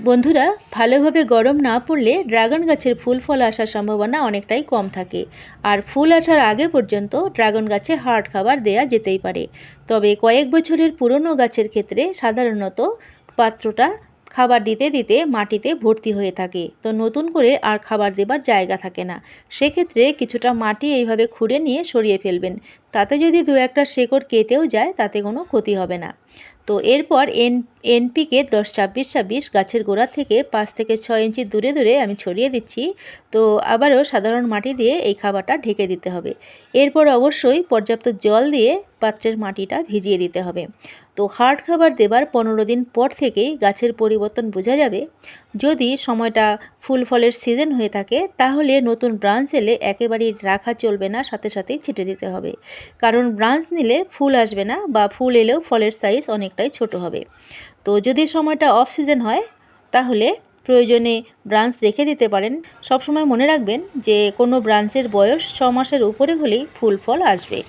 বন্ধুরা, ভালোভাবে গরম না পড়লে ড্রাগন গাছের ফুল ফল আসার সম্ভাবনা অনেকটাই কম থাকে। আর ফুল আসার আগে পর্যন্ত ড্রাগন গাছে হার্ড খাবার দেয়া যেতেই পারে। তবে কয়েক বছরের পুরনো গাছের ক্ষেত্রে সাধারণত পাত্রটা খাবার দিতে দিতে মাটিতে ভর্তি হয়ে থাকে, তো নতুন করে আর খাবার দেবার জায়গা থাকে না। সেক্ষেত্রে কিছুটা মাটি এইভাবে খুঁড়ে নিয়ে সরিয়ে ফেলবেন। তাতে যদি দু একটা শেকড় কেটেও যায় তাতে কোনো ক্ষতি হবে না। তো এরপর এনপিকে 10-26-26 গাছের গোড়া থেকে 5 থেকে 6 ইঞ্চি দূরে দূরে আমি ছড়িয়ে দিচ্ছি। তো আবারও সাধারণ মাটি দিয়ে এই খাবারটা ঢেকে দিতে হবে। এরপর অবশ্যই পর্যাপ্ত জল দিয়ে পাত্রের মাটিটা ভিজিয়ে দিতে হবে। তো হার্ড খাবার দেবার 15 দিন পর থেকেই গাছের পরিবর্তন বোঝা যাবে। যদি সময়টা ফুল ফলের সিজন হয়ে থাকে তাহলে নতুন ব্রাঞ্চ এলে একেবারেই রাখা চলবে না, সাথে সাথেই ছেটে দিতে হবে। কারণ ব্রাঞ্চ নিলে ফুল আসবে না, বা ফুল এলেও ফলের সাইজ অনেকটাই ছোট হবে। তো যদি সময়টা অফ সিজন হয় তাহলে প্রয়োজনে ব্রাঞ্চ রেখে দিতে পারেন। সবসময় মনে রাখবেন যে কোনো ব্রাঞ্চের বয়স 6 মাসের উপরে হলেই ফুল ফল আসবে।